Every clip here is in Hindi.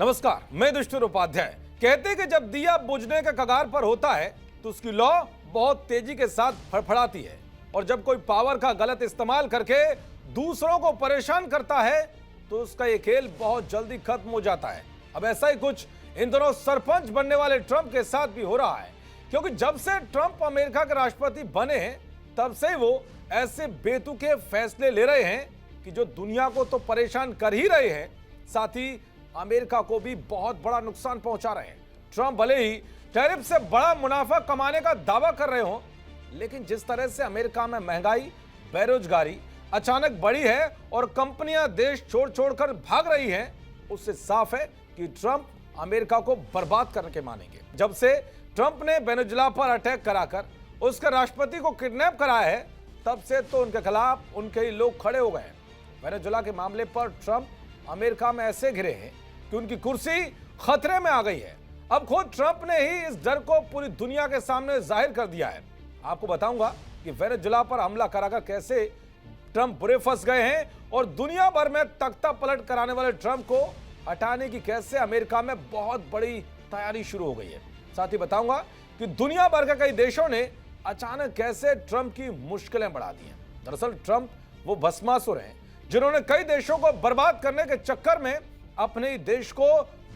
नमस्कार, मैं दुष्टुर उपाध्याय। कहते हैं कि जब दिया बुझने के कगार पर होता है तो उसकी लौ बहुत तेजी के साथ फड़फड़ाती है, और जब कोई पावर का गलत इस्तेमाल करके दूसरों को परेशान करता है तो उसका ये खेल बहुत जल्दी खत्म हो जाता है। अब ऐसा ही कुछ इन दोनों सरपंच बनने वाले ट्रंप के साथ भी हो रहा है, क्योंकि जब से ट्रंप अमेरिका के राष्ट्रपति बने हैं तब से वो ऐसे बेतुके फैसले ले रहे हैं कि जो दुनिया को तो परेशान कर ही रहे हैं, साथ ही अमेरिका को भी बहुत बड़ा नुकसान पहुंचा रहे हैं। ट्रंप भले ही टैरिफ से बड़ा मुनाफा कमाने का दावा कर रहे हो, लेकिन जिस तरह से अमेरिका में महंगाई, बेरोजगारी अचानक बढ़ी है और कंपनियां देश छोड़ छोड़कर भाग रही हैं, उससे साफ है कि ट्रंप अमेरिका को बर्बाद करके मानेंगे। जब से ट्रंप ने वेनेजुएला पर अटैक कराकर उसके राष्ट्रपति को किडनैप कराया है, तब से तो उनके खिलाफ उनके ही लोग खड़े हो गए हैं। वेनेजुएला के मामले पर ट्रंप अमेरिका में ऐसे घिरे हैं कि उनकी कुर्सी खतरे में आ गई है। अब खुद ट्रंप ने ही इस डर को पूरी दुनिया के सामने जाहिर कर दिया है। आपको बताऊंगा कि वेनेजुएला पर हमला कराकर कैसे ट्रंप बुरे फंस गए हैं और दुनिया भर में तख्ता पलट कराने वाले ट्रंप को हटाने की कैसे अमेरिका में बहुत बड़ी तैयारी शुरू हो गई है। साथ ही बताऊंगा कि दुनिया भर के कई देशों ने अचानक कैसे ट्रंप की मुश्किलें बढ़ा दी हैं। दरअसल ट्रंप वो भस्मासुर हैं जिन्होंने कई देशों को बर्बाद करने के चक्कर में अपने ही देश को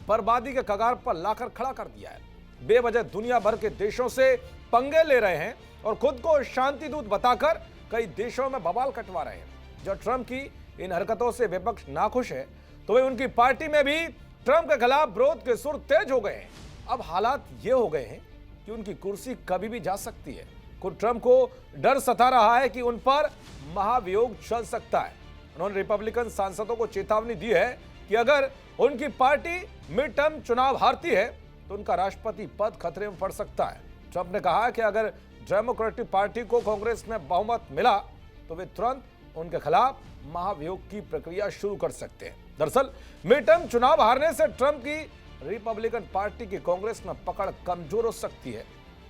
बर्बादी के कगार पर लाकर खड़ा कर दिया है। बेवजह दुनिया भर के देशों से पंगे ले रहे हैं और खुद को शांति दूत बताकर कई देशों में बवाल कटवा रहे हैं। जब ट्रंप की इन हरकतों से विपक्ष नाखुश है तो वे उनकी पार्टी में भी ट्रंप के खिलाफ विरोध के सुर तेज हो गए हैं। अब हालात ये हो गए हैं कि उनकी कुर्सी कभी भी जा सकती है। खुद ट्रंप को डर सता रहा है कि उन पर महाभियोग चल सकता है। उन्होंने रिपब्लिकन सांसदों को चेतावनी दी है कि अगर उनकी पार्टी मिड टर्म चुनाव हारती है तो उनका राष्ट्रपति पद खतरे में पड़ सकता है। ट्रंप ने कहा कि अगर डेमोक्रेटिक पार्टी को कांग्रेस में बहुमत मिला तो वे तुरंत उनके खिलाफ महाभियोग की प्रक्रिया शुरू कर सकते हैं। दरअसल मिड टर्म चुनाव हारने से ट्रंप की रिपब्लिकन पार्टी की कांग्रेस में पकड़ कमजोर हो सकती है।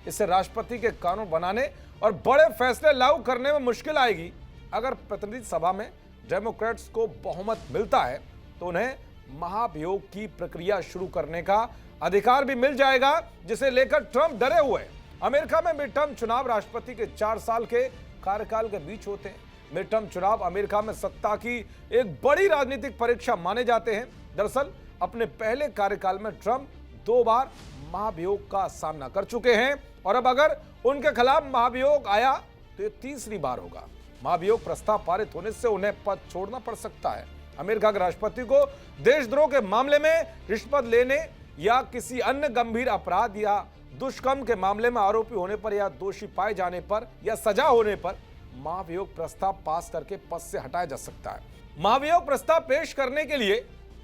इससे राष्ट्रपति के कानून बनाने और बड़े फैसले लागू करने में मुश्किल आएगी। अगर प्रतिनिधि सभा में डेमोक्रेट्स को बहुमत मिलता है तो उन्हें महाभियोग की प्रक्रिया शुरू करने का अधिकार भी मिल जाएगा, जिसे लेकर ट्रंप डरे हुए हैं। अमेरिका में मिड टर्म चुनाव राष्ट्रपति के 4 साल के कार्यकाल के बीच होते हैं। मिड टर्म चुनाव अमेरिका में सत्ता की एक बड़ी राजनीतिक परीक्षा माने जाते हैं। दरअसल अपने पहले कार्यकाल में ट्रंप 2 बार महाभियोग का सामना कर चुके हैं और अब अगर उनके खिलाफ महाभियोग आया तो ये तीसरी बार होगा। महाभियोग प्रस्ताव पारित होने से उन्हें पद छोड़ना पड़ सकता है। अमेरिका के राष्ट्रपति को देशद्रोह के मामले में रिश्वत लेने या किसी अन्य गंभीर अपराध या दुष्कर्म के मामले में आरोपी होने पर या दोषी पाए जाने पर या सजा होने पर महाभियोग प्रस्ताव पास करके पद से हटाया जा सकता है। महाभियोग प्रस्ताव पेश करने के लिए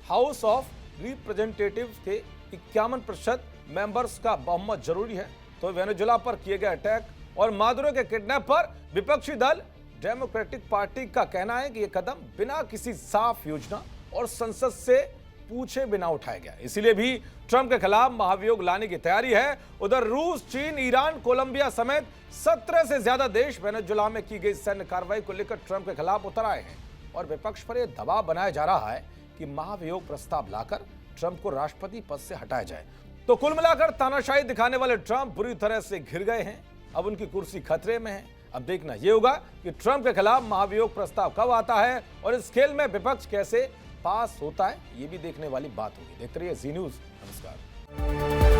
हाउस ऑफ रिप्रेजेंटेटिव्स के 51% मेंबर्स का बहुमत जरूरी है। तो वेनेजुएला पर किए गए अटैक और मादुरो के किडनैप पर विपक्षी दल डेमोक्रेटिक पार्टी का कहना है कि यह कदम बिना किसी साफ योजना और संसद से पूछे बिना उठाया गया, इसीलिए भी ट्रंप के खिलाफ महाभियोग लाने की तैयारी है। उधर रूस, चीन, ईरान, कोलंबिया समेत 17 से ज्यादा देश वेनेजुएला में की गई सैन्य कार्रवाई को लेकर ट्रंप के खिलाफ उतर आए हैं और विपक्ष पर यह दबाव बनाया जा रहा है कि महाभियोग प्रस्ताव लाकर ट्रंप को राष्ट्रपति पद से हटाया जाए। तो कुल मिलाकर तानाशाही दिखाने वाले ट्रंप बुरी तरह से घिर गए हैं। अब उनकी कुर्सी खतरे में है। अब देखना यह होगा कि ट्रंप के खिलाफ महाभियोग प्रस्ताव कब आता है और इस खेल में विपक्ष कैसे पास होता है, ये भी देखने वाली बात होगी। देखते रहिए जी न्यूज़। नमस्कार।